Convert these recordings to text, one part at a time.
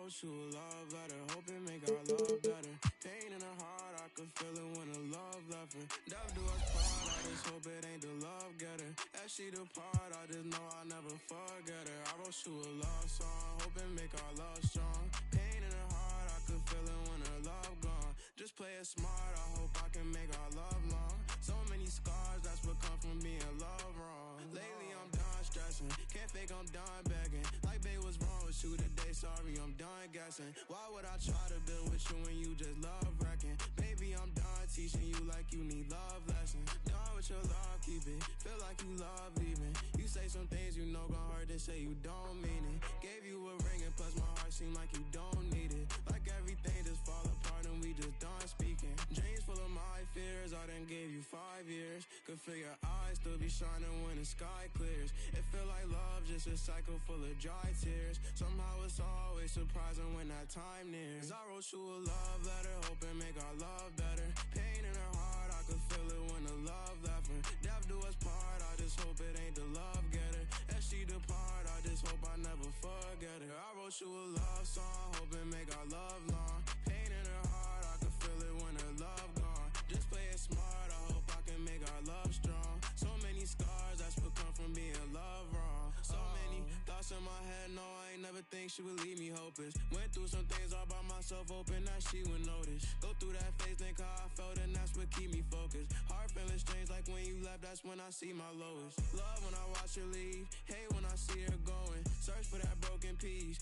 wrote you a love letter, hoping make our love better. Pain in her heart, I could feel it when her love left her. Death do us part, I just hope it ain't the love getter. As she depart, I just know I'll never forget her. I wrote you a love song, hoping make our love strong. Pain in her heart, I could feel it when her love gone. Just play it smart, I hope I can make our love long. So many scars, that's what come from being love wrong. Lately I'm done stressing, can't fake I'm done begging. Like babe, what's wrong with you today? Sorry, I'm done guessing. Why would I try to build with you when you just love wrecking? Baby, I'm done teaching you like you need love lessons. Done with your love, keep it, feel like you love leaving. You say some things you know gon' hurt, they say you don't mean it. Gave you a ring and plus my heart seem like you don't need it. Like everything just fall apart and we just done speaking. Dreams full of my fears, I done gave you 5 years. Could feel your eyes still be shining when the sky clears. It feel like love, just a cycle full of dry tears. Somehow it's always surprising when that time nears. I wrote you a love letter, hoping make our love better. Pain in her heart, I could feel it when the love left her. Death do us part, I just hope it ain't the love getter. As she depart, I just hope I never forget her. I wrote you a love song, hoping make our love long. Pain in her heart, I could feel it when her love gone. Just play it smart, I hope I can make our love strong. So many scars, that's what come from being love wrong. So many thoughts in my head, no, I ain't never think she would leave me hopeless. Went through some things all by myself, hoping that she would notice. Go through that phase, think how I felt, and that's what keep me focused. Heart feeling strange, like when you left, that's when I see my lowest. Love when I watch her leave, hate when I see her going. Search for that broken piece,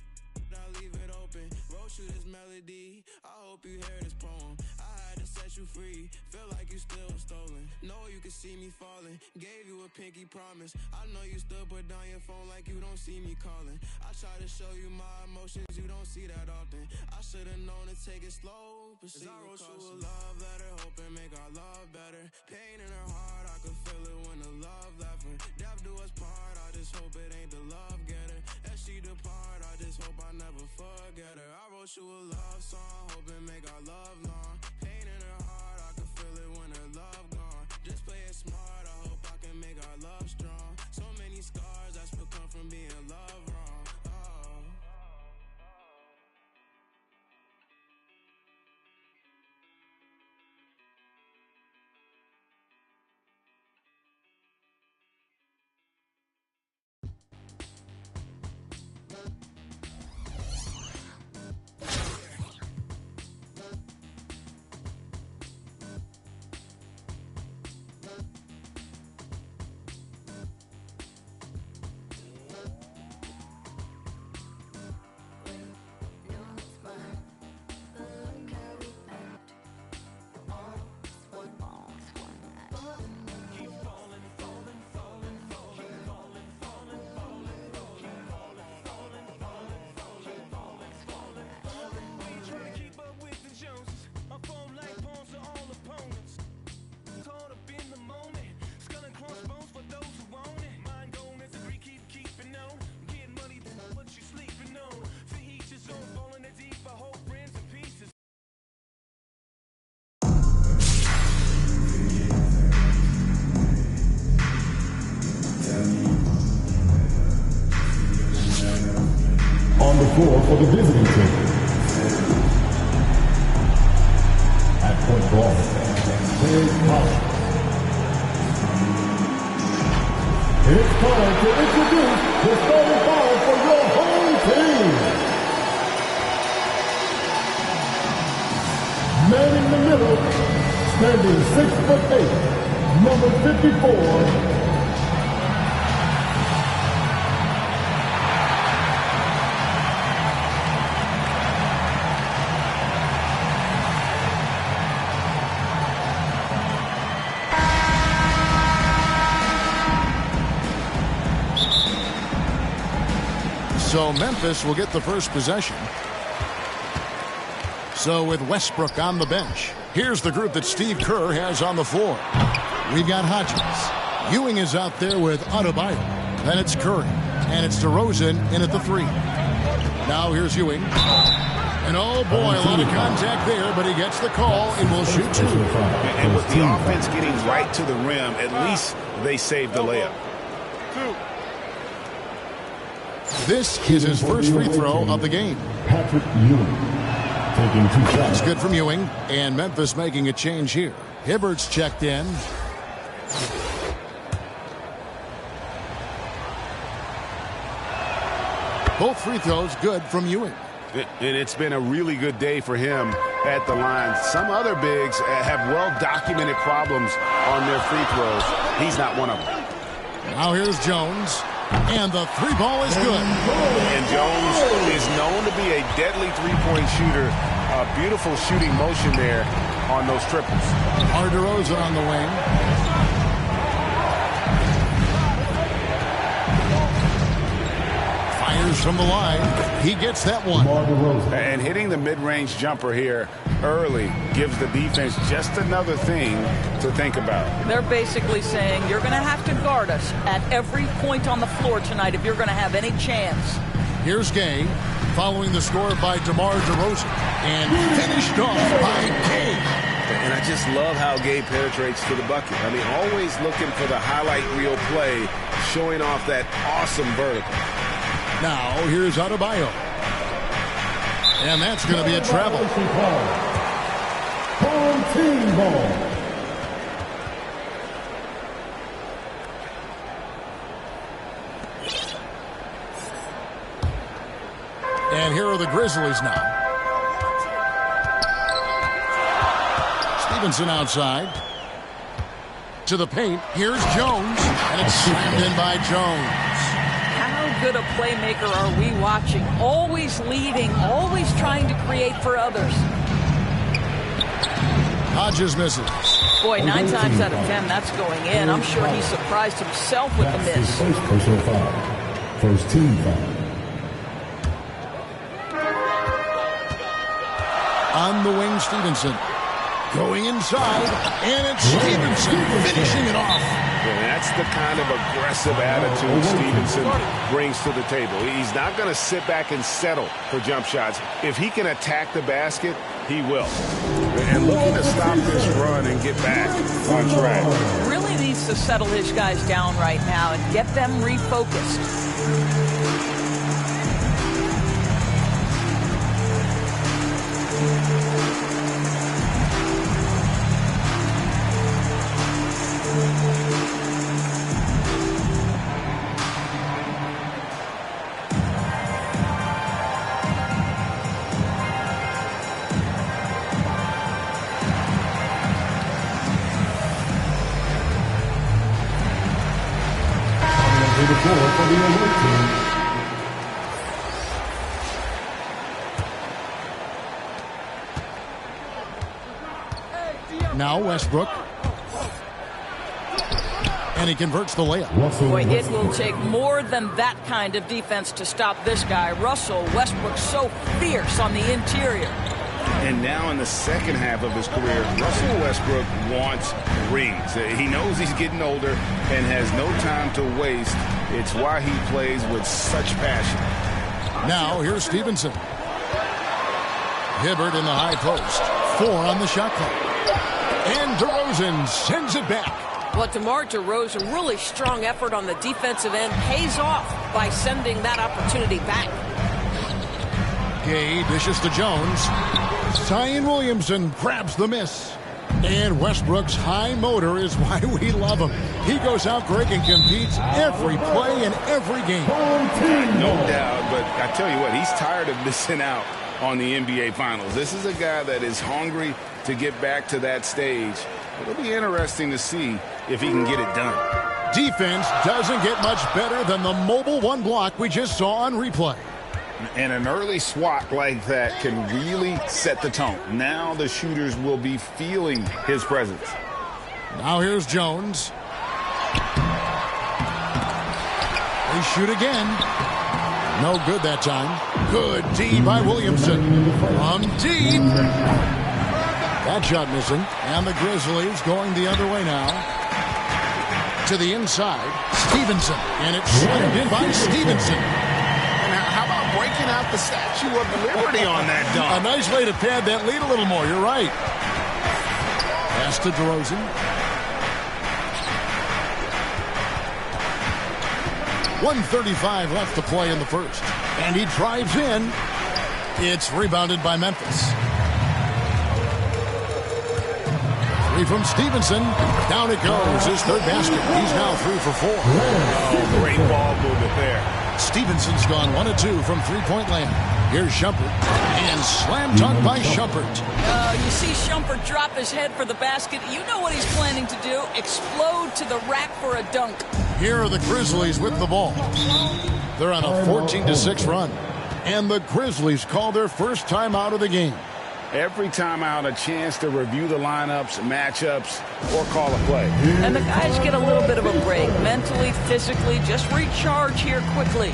I leave it open. Wrote you this melody, I hope you hear this poem. I had to set you free, feel like you still stolen. Know you can see me falling, gave you a pinky promise. I know you still put down your phone like you don't see me calling. I try to show you my emotions, you don't see that often. I should've known to take it slow, but I wrote you a love letter, hoping make our love better. Pain in her heart, I could feel it when the love left her. Death do us part, I just hope it ain't the love getter. As she depart, I just hope I never forget her. I wrote you a love song, hoping make our love long. Pain in her heart, I could feel it when her love gone. Just play it smart, I hope I can make our love strong. So many scars, that's what come from being love wrong. Oh. On the floor for the visiting team. At point guard, Craig Collins. It's time to introduce the starting five for your home team. Man in the middle, standing 6'8", number 54, So Memphis will get the first possession. So with Westbrook on the bench, here's the group that Steve Kerr has on the floor. We've got Hodges. Ewing is out there with Adebayo. Then it's Curry. And it's DeRozan in at the 3. Now here's Ewing. And oh boy, a lot of contact there, but he gets the call and will shoot 2. And with the offense getting right to the rim, at least they saved the layup. This is his first free throw of the game. Patrick Ewing taking 2 shots. It's good from Ewing, and Memphis making a change here. Hibbert's checked in. Both free throws good from Ewing. And it's been a really good day for him at the line. Some other bigs have well-documented problems on their free throws. He's not one of them. Now here's Jones, and the 3-ball is good. And Jones is known to be a deadly three-point shooter. A beautiful shooting motion there on those triples. DeRozan on the wing. Fires from the line. He gets that one. And hitting the mid-range jumper here early gives the defense just another thing to think about. They're basically saying you're going to have to guard us at every point on the floor tonight if you're going to have any chance. Here's Gay following the score by DeMar DeRozan and finished off by Gay. And I just love how Gay penetrates to the bucket. I mean, always looking for the highlight reel play, showing off that awesome vertical. Now, here's Adebayo. And that's going to be a travel. Team ball. And here are the Grizzlies now. Stevenson outside. To the paint. Here's Jones. And it's slammed in by Jones. How good a playmaker are we watching? Always leading, always trying to create for others. Hodges misses. Boy, 9 times out of 10, that's going in. I'm sure he surprised himself with the miss. First personal foul. First team foul. On the wing, Stevenson. Going inside, and it's Stevenson finishing it off. And that's the kind of aggressive attitude Stevenson brings to the table. He's not going to sit back and settle for jump shots. If he can attack the basket, he will. And looking to stop this run and get back on track. Really needs to settle his guys down right now and get them refocused. Now Westbrook. And he converts the layup. Boy, it will take more than that kind of defense to stop this guy. Russell Westbrook so fierce on the interior. And now in the second half of his career, Russell Westbrook wants rings. He knows he's getting older and has no time to waste. It's why he plays with such passion. Now here's Stevenson. Hibbert in the high post. 4 on the shot clock. And DeRozan sends it back. Well, DeMar DeRozan, really strong effort on the defensive end, pays off by sending that opportunity back. Gay dishes to Jones. Zion Williamson grabs the miss. And Westbrook's high motor is why we love him. He goes out great and competes every play in every game. No doubt, but I tell you what, he's tired of missing out on the NBA Finals. This is a guy that is hungry to get back to that stage. It'll be interesting to see if he can get it done. Defense doesn't get much better than the mobile one block we just saw on replay. And an early swat like that can really set the tone. Now the shooters will be feeling his presence. Now here's Jones. They shoot again. No good that time. Good D by Williamson. From deep. That shot missing. And the Grizzlies going the other way now. To the inside. Stevenson. And it's slammed in by Stevenson. How about breaking out the Statue of Liberty on that dunk? A nice way to pad that lead a little more. You're right. Pass to DeRozan. 1:35 left to play in the first. And he drives in. It's rebounded by Memphis. Three from Stevenson. Down it goes. His third basket. He's now 3 for 4. Oh, great ball movement there. Stevenson's gone 1 of 2 from three-point land. Here's Shumpert. And slam dunk by Shumpert. You see Shumpert drop his head for the basket. You know what he's planning to do. Explode to the rack for a dunk. Here are the Grizzlies with the ball. They're on a 14-6 run. And the Grizzlies call their first time out of the game. Every time out, a chance to review the lineups, matchups, or call a play. And the guys get a little bit of a break. Mentally, physically, just recharge here quickly.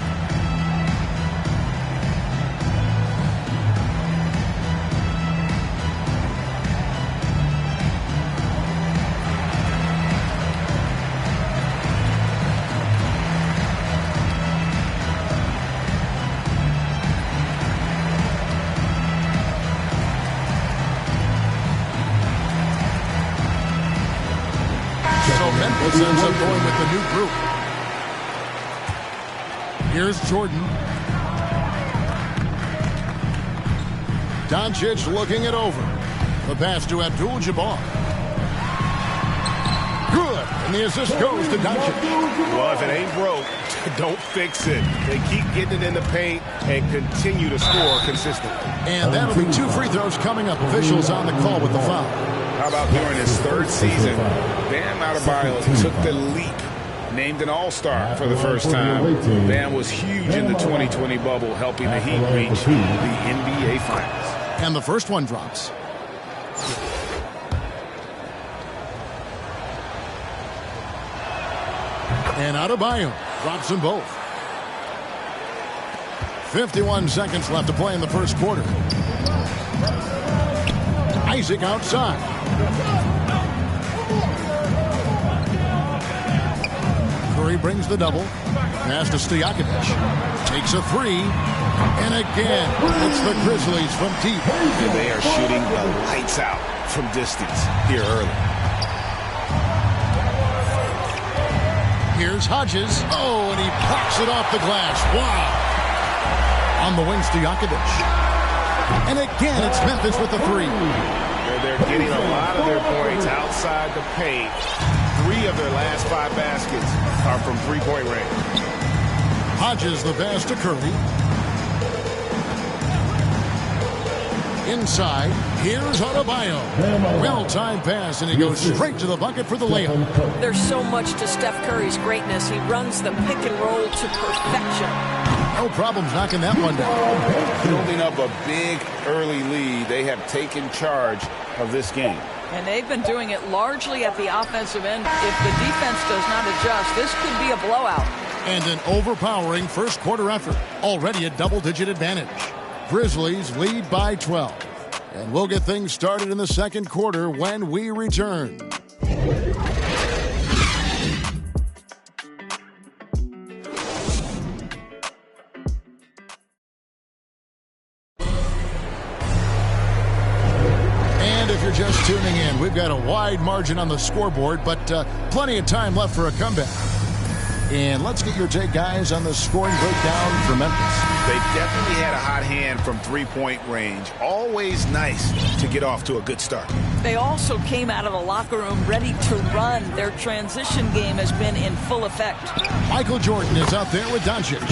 Memphis ends up going with the new group. Here's Jordan. Doncic looking it over. The pass to Abdul-Jabbar. Good. And the assist goes to Doncic. Well, if it ain't broke, don't fix it. They keep getting it in the paint and continue to score consistently. And that'll be 2 free throws coming up. Officials on the call with the foul. How about during his third season, Bam Adebayo took the leap, named an All-Star for the first time. Bam was huge in the 2020 bubble, helping the Heat reach the NBA Finals. And the first one drops. And Adebayo drops them both. 51 seconds left to play in the first quarter. Isaac outside. Curry brings the double. Pass to Stojakovic. Takes a three. And again, it's the Grizzlies from deep. And they are shooting the lights out from distance here early. Here's Hodges. Oh, and he pops it off the glass. Wow. On the wing, Stojakovic. And again, it's Memphis with the three. They're getting a lot of their points outside the paint. 3 of their last 5 baskets are from three-point range. Hodges the pass to Curry. Inside, here's Adebayo. Well-timed pass, and he goes straight to the bucket for the layup. There's so much to Steph Curry's greatness. He runs the pick and roll to perfection. No problems knocking that one down. Building up a big early lead, they have taken charge of this game. And they've been doing it largely at the offensive end. If the defense does not adjust, this could be a blowout. And an overpowering first quarter effort. Already a double-digit advantage. Grizzlies lead by 12. And we'll get things started in the second quarter when we return. And if you're just tuning in, we've got a wide margin on the scoreboard, but plenty of time left for a comeback. And let's get your take, guys, on the scoring breakdown for Memphis. They definitely had a hot hand from three-point range. Always nice to get off to a good start. They also came out of the locker room ready to run. Their transition game has been in full effect. Michael Jordan is out there with Doncic.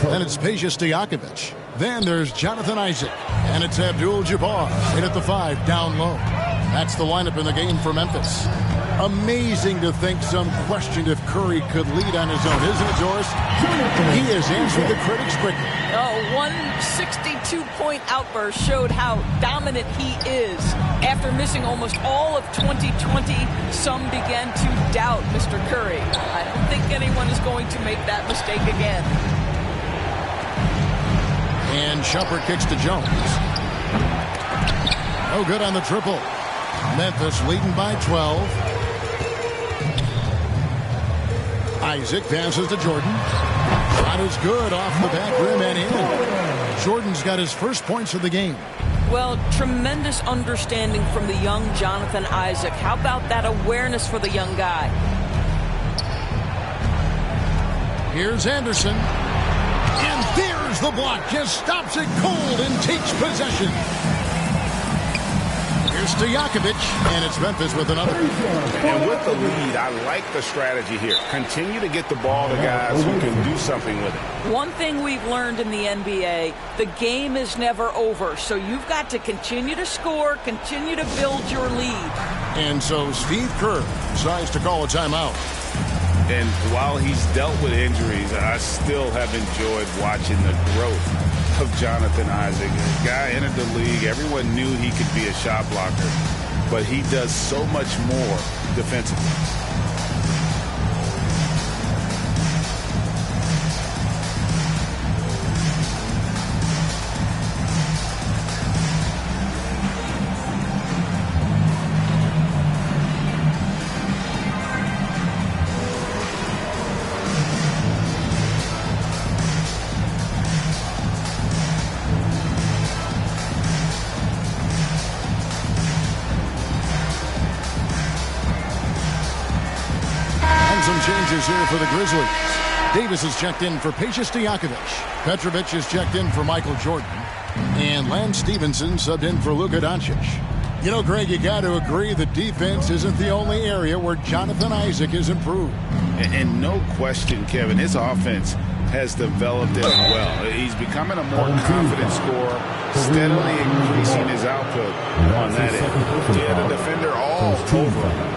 Then it's Peja Stojakovic. Then there's Jonathan Isaac. And it's Abdul-Jabbar in at the 5 down low. That's the lineup in the game for Memphis. Amazing to think some questioned if Curry could lead on his own, isn't it, Doris? He has answered the critics quickly. One 62-point outburst showed how dominant he is. After missing almost all of 2020, some began to doubt Mr. Curry. I don't think anyone is going to make that mistake again. And Shumpert kicks to Jones. No good on the triple. Memphis leading by 12. Isaac passes to Jordan. Shot is good off the back rim and in. Jordan's got his first points of the game. Well, tremendous understanding from the young Jonathan Isaac. How about that awareness for the young guy? Here's Anderson. And there's the block. Just stops it cold and takes possession. Here's Stojakovic, and it's Memphis with another. And with the lead, I like the strategy here. Continue to get the ball to guys who can do something with it. One thing we've learned in the NBA, the game is never over. So you've got to continue to score, continue to build your lead. And so Steve Kerr decides to call a timeout. And while he's dealt with injuries, I still have enjoyed watching the growth of Jonathan Isaac. The guy entered the league. Everyone knew he could be a shot blocker, but he does so much more defensively. Some changes here for the Grizzlies. Davis is checked in for Peja Stojakovic. Petrovic is checked in for Michael Jordan. And Lance Stevenson subbed in for Luka Doncic. You know, Greg, you got to agree the defense isn't the only area where Jonathan Isaac has improved. And no question, Kevin, his offense has developed as well. He's becoming a more confident scorer, steadily increasing his output on that end. He had a defender all over him.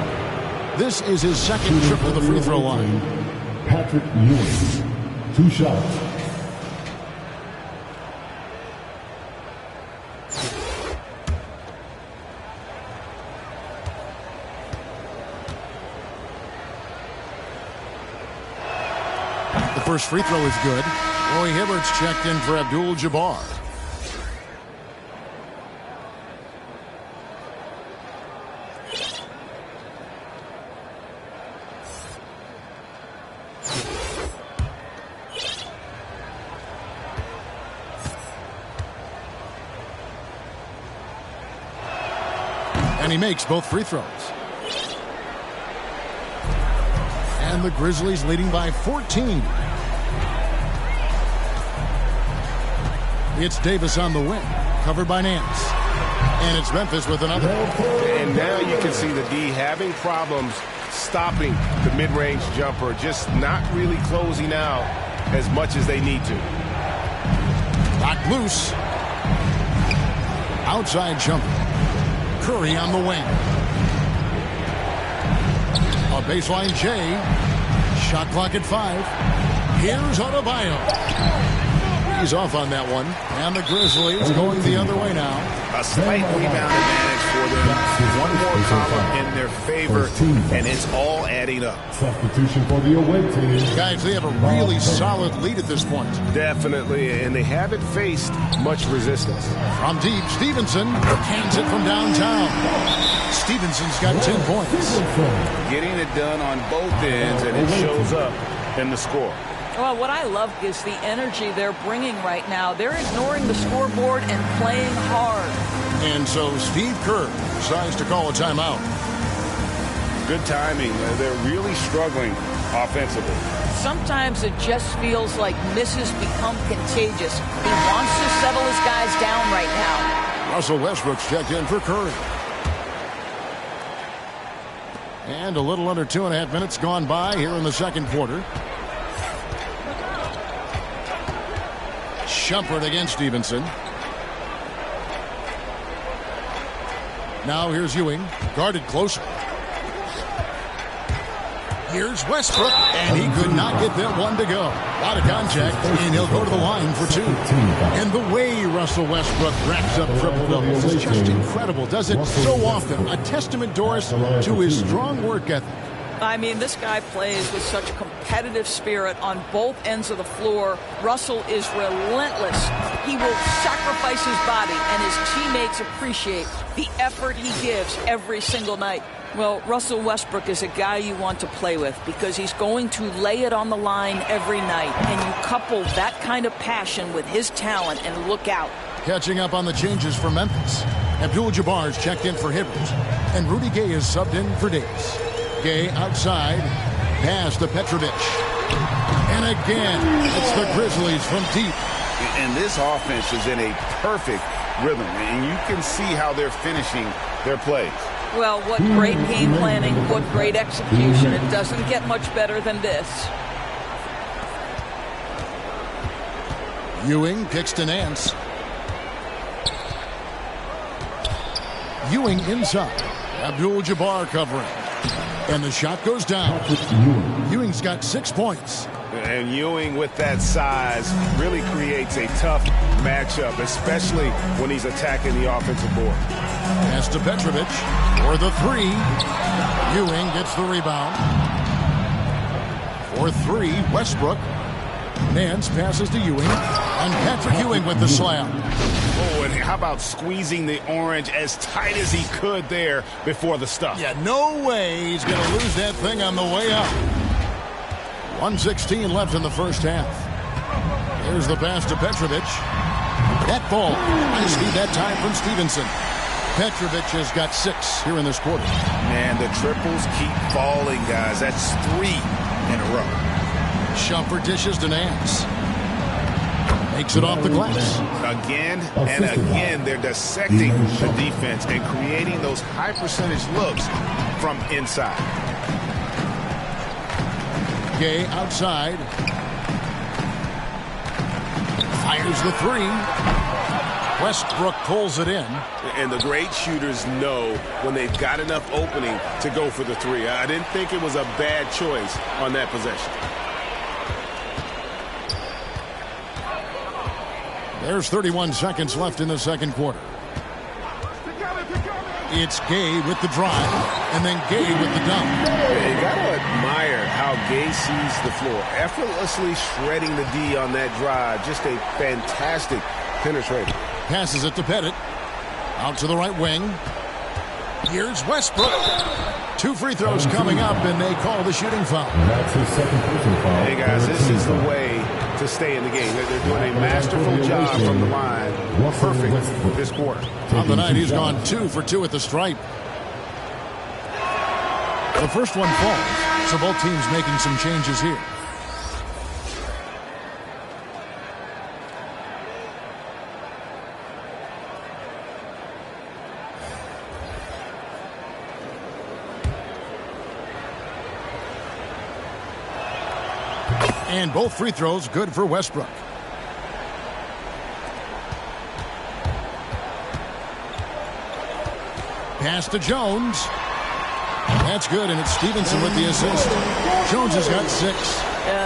This is his second trip to the free throw line. Patrick Ewing, 2 shots. The first free throw is good. Roy Hibbert's checked in for Abdul-Jabbar. And he makes both free throws. And the Grizzlies leading by 14. It's Davis on the wing, covered by Nance. And it's Memphis with another. And now you can see the D having problems stopping the mid-range jumper, just not really closing out as much as they need to. Knocked loose. Outside jumper. Curry on the wing. A baseline J. Shot clock at 5. Here's Adebayo. He's off on that one. And the Grizzlies going the other way now. A slight rebound advantage for them. One more column in their favor, and it's all adding up. Substitution for the away team. Guys, they have a really solid lead at this point. Definitely, and they haven't faced much resistance. From deep, Stevenson hands it from downtown. Stevenson's got 10 points. Getting it done on both ends, and it shows up in the score. Well, what I love is the energy they're bringing right now. They're ignoring the scoreboard and playing hard. And so Steve Kerr decides to call a timeout. Good timing. They're really struggling offensively. Sometimes it just feels like misses become contagious. He wants to settle his guys down right now. Russell Westbrook's checked in for Curry. And a little under 2.5 minutes gone by here in the second quarter. Shumpert against Stevenson. Now here's Ewing, guarded closer. Here's Westbrook, and he could not get that one to go. A lot of contact, and he'll go to the line for 2. And the way Russell Westbrook racks up triple-doubles is just incredible, does it so often. A testament, Doris, to his strong work ethic. I mean, this guy plays with such competitive spirit on both ends of the floor. Russell is relentless. He will sacrifice his body, and his teammates appreciate the effort he gives every single night. Well, Russell Westbrook is a guy you want to play with because he's going to lay it on the line every night. And you couple that kind of passion with his talent, and look out. Catching up on the changes for Memphis. Abdul-Jabbar's checked in for Hibbert, and Rudy Gay is subbed in for Davis. Gay outside, pass to Petrovic. And again, it's the Grizzlies from deep. And this offense is in a perfect rhythm, and you can see how they're finishing their plays. Well, what great game planning, what great execution. It doesn't get much better than this. Ewing kicks to Nance. Ewing inside. Abdul-Jabbar covering. And the shot goes down. Ewing's got 6 points. And Ewing with that size really creates a tough matchup, especially when he's attacking the offensive board. Pass to Petrovic for the three. Ewing gets the rebound. For three, Westbrook. Nance passes to Ewing. And Patrick Ewing with the slam. Oh, and how about squeezing the orange as tight as he could there before the stuff? Yeah, no way he's going to lose that thing on the way up. 1:16 left in the first half. Here's the pass to Petrovic. That ball. Nice feed that time from Stevenson. Petrovic has got 6 here in this quarter. Man, the triples keep falling, guys. That's 3 in a row. Shumpert dishes to Nance. Makes it off the glass. Again and again, they're dissecting the defense and creating those high percentage looks from inside. Gay outside. Fires the three. Westbrook pulls it in. And the great shooters know when they've got enough opening to go for the three. I didn't think it was a bad choice on that possession. There's 31 seconds left in the second quarter. It's Gay with the drive, and then Gay with the dunk. You got to admire how Gay sees the floor. Effortlessly shredding the D on that drive. Just a fantastic penetrator. Passes it to Pettit. Out to the right wing. Here's Westbrook. 2 free throws coming up, and they call the shooting foul. That's his second personal foul. Hey, guys, this is the way to stay in the game. They're doing a masterful job from the line. Perfect this quarter. On the night, he's gone 2 for 2 at the stripe. The first one falls, so both teams making some changes here. And both free throws good for Westbrook. Pass to Jones. That's good, and it's Stevenson with the assist. Jones has got 6.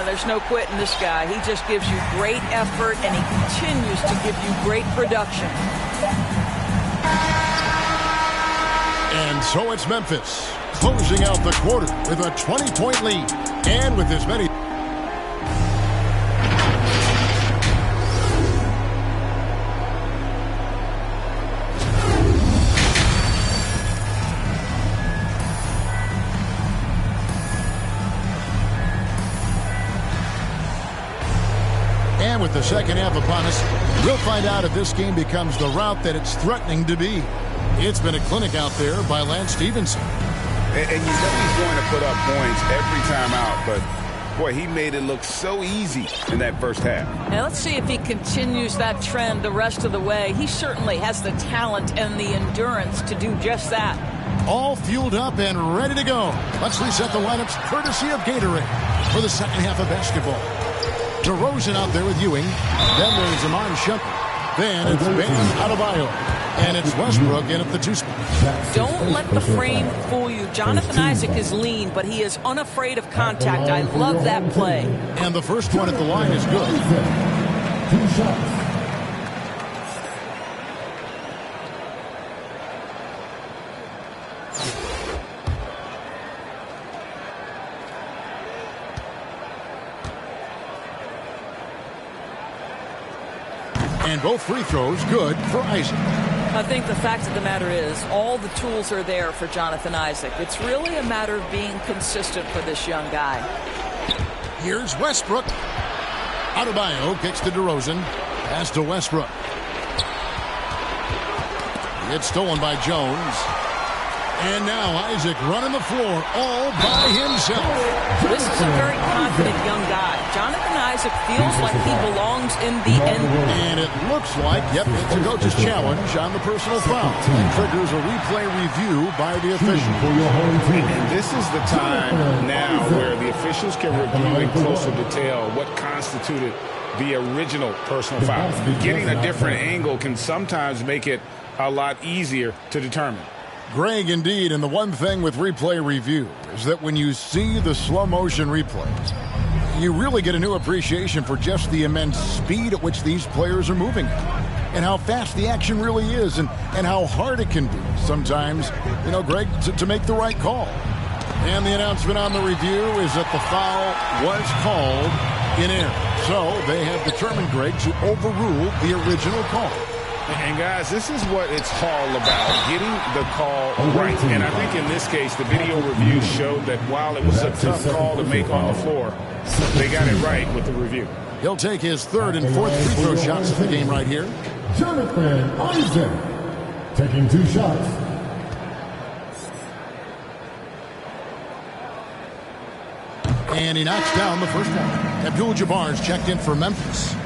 There's no quitting this guy. He just gives you great effort, and he continues to give you great production. And so it's Memphis, closing out the quarter with a 20-point lead. And with as many... And with the second half upon us, we'll find out if this game becomes the route that it's threatening to be. It's been a clinic out there by Lance Stevenson. And you know he's going to put up points every time out, but boy, he made it look so easy in that first half. Now let's see if he continues that trend the rest of the way. He certainly has the talent and the endurance to do just that. All fueled up and ready to go. Let's reset the lineups courtesy of Gatorade for the second half of basketball. DeRozan out there with Ewing. Then there's Iman Shumpert. Then it's Bam Adebayo. And it's Westbrook in at the 2 spot. Don't let the frame fool you. Jonathan Isaac is lean, but he is unafraid of contact. I love that play. And the first one at the line is good. 2 shots. And both free throws good for Isaac. I think the fact of the matter is all the tools are there for Jonathan Isaac. It's really a matter of being consistent for this young guy. Here's Westbrook. Adebayo kicks to DeRozan. Pass to Westbrook. It's stolen by Jones. And now Isaac running the floor all by himself. This is a very confident young guy. Jonathan Isaac feels like he belongs in the end. And it looks like, yep, it's a coach's challenge on the personal foul. And triggers a replay review by the official. And this is the time now where the officials can review in closer detail what constituted the original personal foul. Getting a different angle can sometimes make it a lot easier to determine. Greg, indeed, and the one thing with replay review is that when you see the slow motion replays, you really get a new appreciation for just the immense speed at which these players are moving and how fast the action really is and how hard it can be sometimes, Greg, to make the right call. And the announcement on the review is that the foul was called in error. So they have determined, Greg, to overrule the original call. And, guys, this is what it's all about, getting the call right. And I think in this case, the video review showed that while it was a tough call to make on the floor, they got it right with the review. He'll take his third and fourth free throw shots of the game right here. Jonathan Isaac taking 2 shots. And he knocks down the first one. Abdul-Jabbar's checked in for Memphis.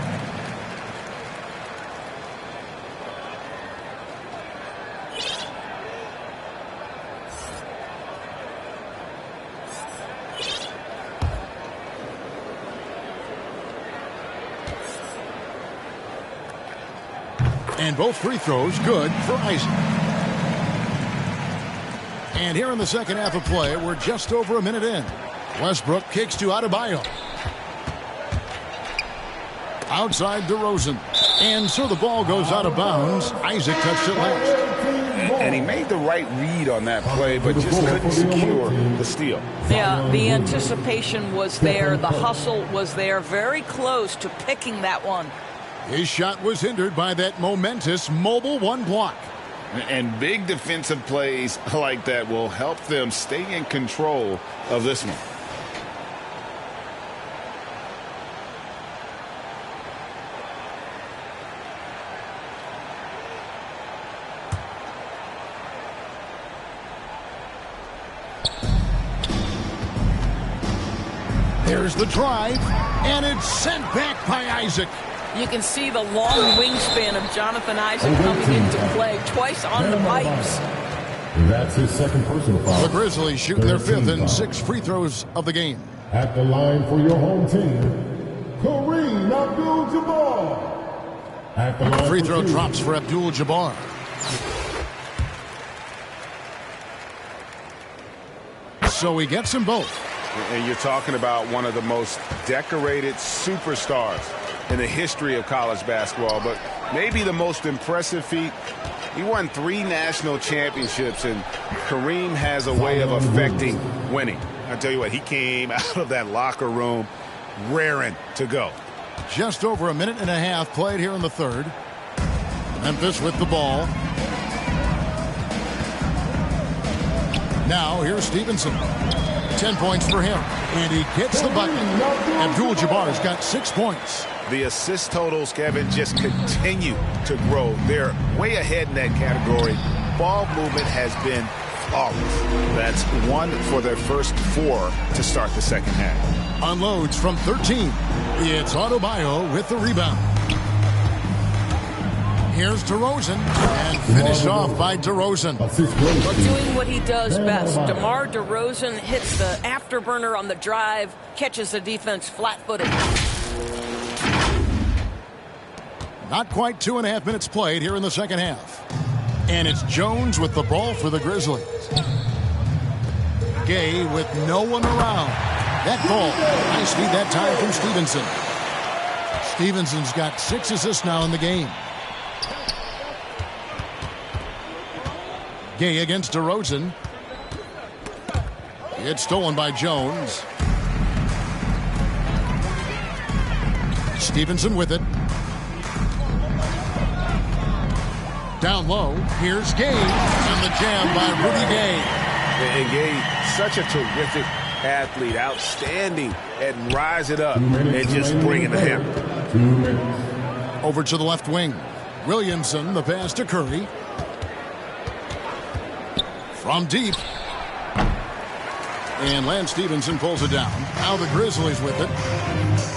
And both free throws good for Isaac. And here in the second half of play, we're just over a minute in. Westbrook kicks to Adebayo. Outside DeRozan. And so the ball goes out of bounds. Isaac touched it last. And he made the right read on that play, but just couldn't secure the steal. Yeah, the anticipation was there. The hustle was there. Very close to picking that one. His shot was hindered by that momentous mobile one block. And big defensive plays like that will help them stay in control of this one. There's the drive, and it's sent back by Isaac. You can see the long wingspan of Jonathan Isaac coming into play twice on the pipes. That's his second personal foul. The Grizzlies shooting their fifth and sixth free throws of the game. At the line for your home team, Kareem Abdul-Jabbar. At the line Free throw drops for Abdul-Jabbar. So he gets them both. And you're talking about one of the most decorated superstars in the history of college basketball, but maybe the most impressive feat. He won 3 national championships, and Kareem has a way of affecting winning. I tell you what, he came out of that locker room raring to go. Just over a minute and a half played here in the third. Memphis with the ball. Now here's Stevenson. 10 points for him, and he gets the bucket. Abdul-Jabbar's got 6 points. The assist totals, Kevin, just continue to grow. They're way ahead in that category. Ball movement has been flawless. That's 1 for their first 4 to start the second half. Unloads from 13. It's Adebayo with the rebound. Here's DeRozan, and finished off by DeRozan. Well, doing what he does best. DeMar DeRozan hits the afterburner on the drive, catches the defense flat-footed. Not quite 2.5 minutes played here in the second half. And it's Jones with the ball for the Grizzlies. Gay with no one around. That ball, nice lead that time from Stevenson. Stevenson's got 6 assists now in the game. Gay against DeRozan. It's stolen by Jones. Stevenson with it. Down low, here's Gay, and the jam by Rudy Gay. And Gay, such a terrific athlete, outstanding at rising up and just bringing the hammer. Over to the left wing. Williamson, the pass to Curry. From deep. And Lance Stevenson pulls it down. Now the Grizzlies with it.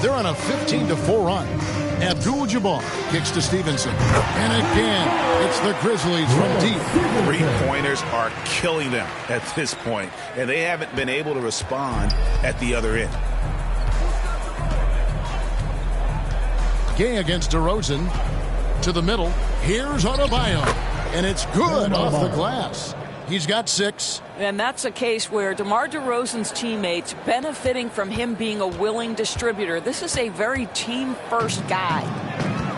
They're on a 15-4 run. Abdul-Jabbar kicks to Stevenson. And again, it's the Grizzlies from deep. Three-pointers are killing them at this point, and they haven't been able to respond at the other end. Gay against DeRozan. To the middle. Here's Adebayo. And it's good off the glass. He's got 6. And that's a case where DeMar DeRozan's teammates benefiting from him being a willing distributor. This is a very team-first guy.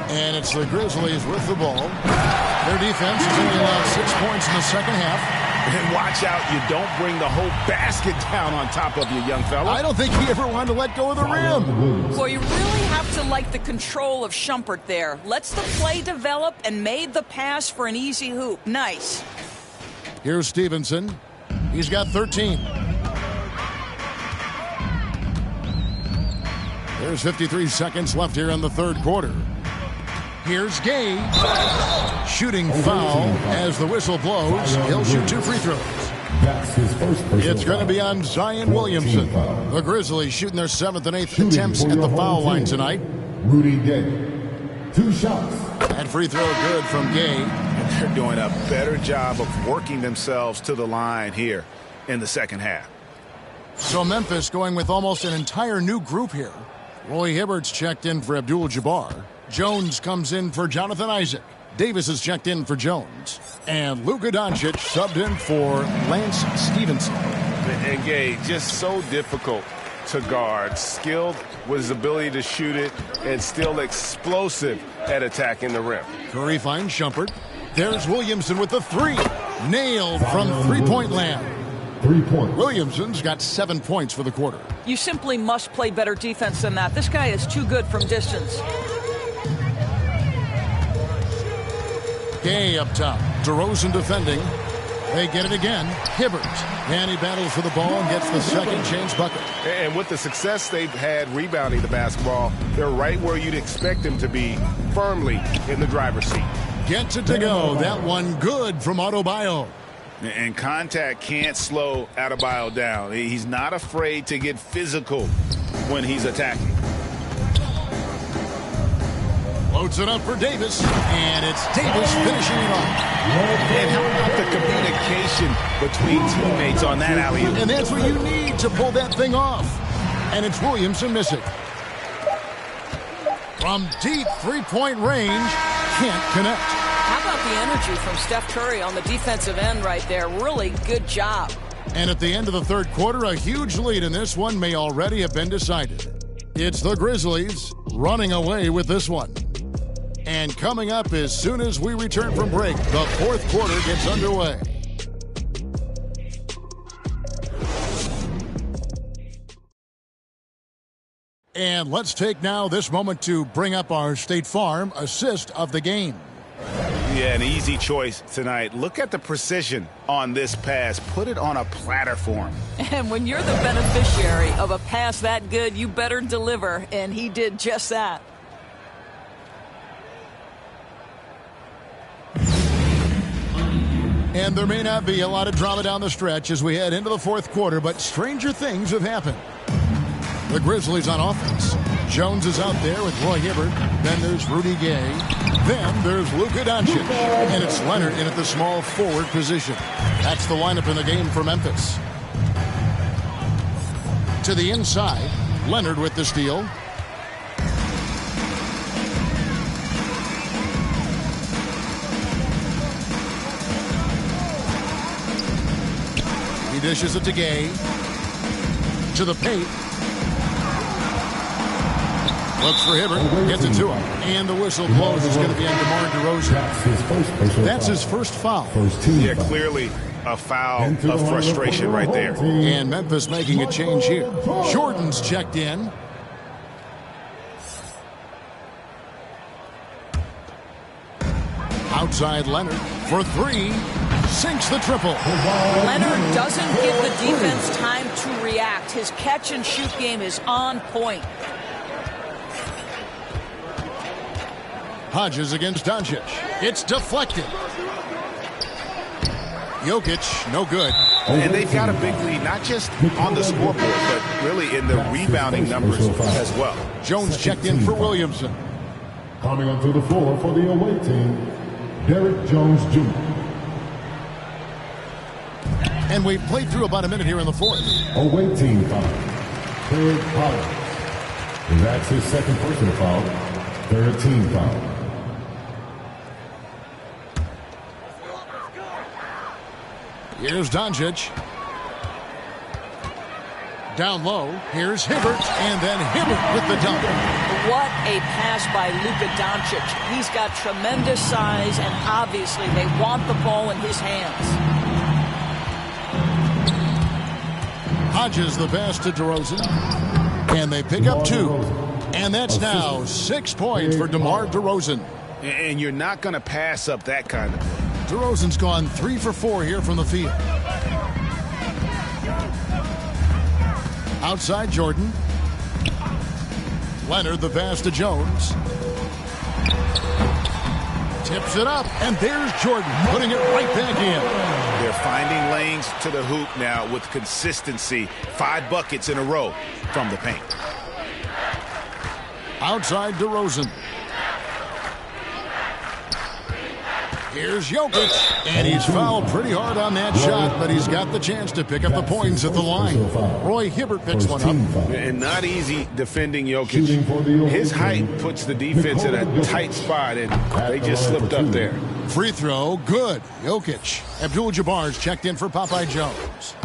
And it's the Grizzlies with the ball. Their defense has only allowed 6 points in the second half. And watch out, you don't bring the whole basket down on top of you, young fella. I don't think he ever wanted to let go of the rim. Well, you really have to like the control of Shumpert there. Lets the play develop and made the pass for an easy hoop. Nice. Here's Stevenson. He's got 13. There's 53 seconds left here in the third quarter. Here's Gay. Shooting foul as the whistle blows. He'll shoot 2 free throws. That's his first personal It's going to be on Zion Williamson. The Grizzlies shooting their 7th and 8th attempts at the foul line tonight. Rudy Gay. 2 shots. That free throw good from Gay. They're doing a better job of working themselves to the line here in the second half. So Memphis going with almost an entire new group here. Roy Hibbert's checked in for Abdul-Jabbar. Jones comes in for Jonathan Isaac. Davis is checked in for Jones. And Luka Doncic subbed in for Lance Stevenson. And Gay, just so difficult to guard. Skilled with his ability to shoot it and still explosive at attacking the rim. Curry finds Shumpert. There's Williamson with the 3. Nailed from three-point land. 3 points. Williamson's got 7 points for the quarter. You simply must play better defense than that. This guy is too good from distance. Gay up top. DeRozan defending. They get it again. Hibbert. And he battles for the ball and gets the second chance bucket. And with the success they've had rebounding the basketball, they're right where you'd expect them to be, firmly in the driver's seat. Gets it to go. That one good from Adebayo. And contact can't slow Adebayo down. He's not afraid to get physical when he's attacking. Loads it up for Davis. And it's Davis finishing it off. And how about the communication between teammates on that alley-oop? And that's what you need to pull that thing off. And it's Williamson missing. From deep three-point range, can't connect. How about the energy from Steph Curry on the defensive end right there? Really good job. And at the end of the third quarter, a huge lead in this one may already have been decided. It's the Grizzlies running away with this one. And coming up as soon as we return from break, the fourth quarter gets underway. And let's take now this moment to bring up our State Farm assist of the game. Yeah, an easy choice tonight. Look at the precision on this pass. Put it on a platter for him. And when you're the beneficiary of a pass that good, you better deliver. And he did just that. And there may not be a lot of drama down the stretch as we head into the fourth quarter, but stranger things have happened. The Grizzlies on offense. Jones is out there with Roy Hibbert. Then there's Rudy Gay. Then there's Luka Doncic. And it's Leonard in at the small forward position. That's the lineup in the game for Memphis. To the inside, Leonard with the steal. He dishes it to Gay. To the paint. Looks for Hibbert, gets it to him. And the whistle blows. It's going to be on DeMar DeRozan. That's his first foul. Yeah, clearly a foul of frustration right there. And Memphis making a change here. Jordan's checked in. Outside Leonard for 3. Sinks the triple. Leonard doesn't give the defense time to react. His catch and shoot game is on point. Hodges against Doncic. It's deflected. Jokic, no good. And they've got a big lead, not just on the scoreboard, but really in the rebounding numbers as well. Jones checked in for Williamson. Coming onto the floor for the away team, Derek Jones Jr. And we've played through about a minute here in the fourth. Away team foul, Craig Collins. And that's his second personal foul, third team foul. Here's Doncic. Down low, here's Hibbert, and then Hibbert with the dunk. What a pass by Luka Doncic. He's got tremendous size, and obviously they want the ball in his hands. Hodges the pass to DeRozan. And they pick up 2. And that's now 6 points for DeMar DeRozan. And you're not going to pass up that kind of thing. DeRozan's gone 3 for 4 here from the field. Outside Jordan. Leonard the pass to Jones. Tips it up, and there's Jordan putting it right back in. They're finding lanes to the hoop now with consistency. 5 buckets in a row from the paint. Outside DeRozan. Here's Jokic, and he's fouled pretty hard on that shot, but he's got the chance to pick up the points at the line. Roy Hibbert picks one up. And not easy defending Jokic. His height puts the defense in a tight spot, and they just slipped up there. Free throw, good. Jokic. Abdul-Jabbar's checked in for Popeye Jones.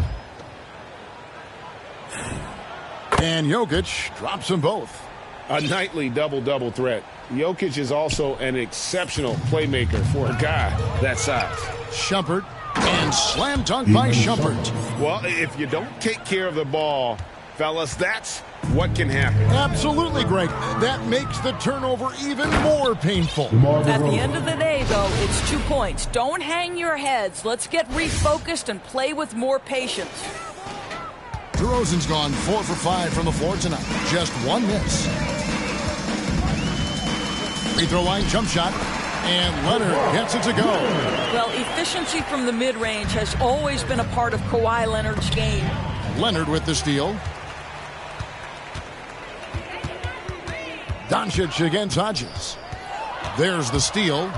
And Jokic drops them both. A nightly double-double threat. Jokic is also an exceptional playmaker for a guy that size. Shumpert, and slam dunk by Shumpert. Well, if you don't take care of the ball, fellas, that's what can happen. Absolutely, Greg. That makes the turnover even more painful. At the end of the day, though, it's 2 points. Don't hang your heads. Let's get refocused and play with more patience. DeRozan's gone 4 for 5 from the floor tonight. Just 1 miss. Free throw line jump shot, and Leonard gets it to go. Well, efficiency from the mid-range has always been a part of Kawhi Leonard's game. Leonard with the steal. Doncic against Hodges. There's the steal.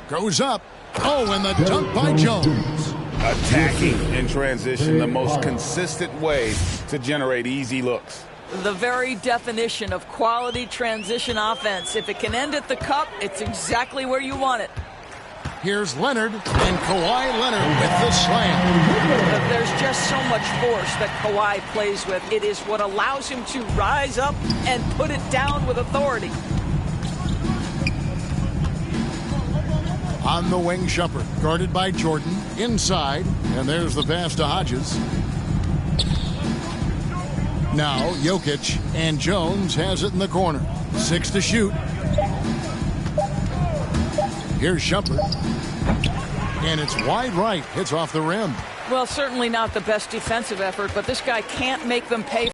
Goes up. Oh, and the dunk by Jones. Attacking in transition, the most consistent way to generate easy looks. The very definition of quality transition offense. If it can end at the cup, it's exactly where you want it. Here's Leonard, and Kawhi Leonard with the slam. There's just so much force that Kawhi plays with. It is what allows him to rise up and put it down with authority. On the wing, Shumpert, guarded by Jordan, inside, and there's the pass to Hodges. Now Jokic, and Jones has it in the corner. 6 to shoot. Here's Shumpert. And it's wide right. Hits off the rim. Well, certainly not the best defensive effort, but this guy can't make them pay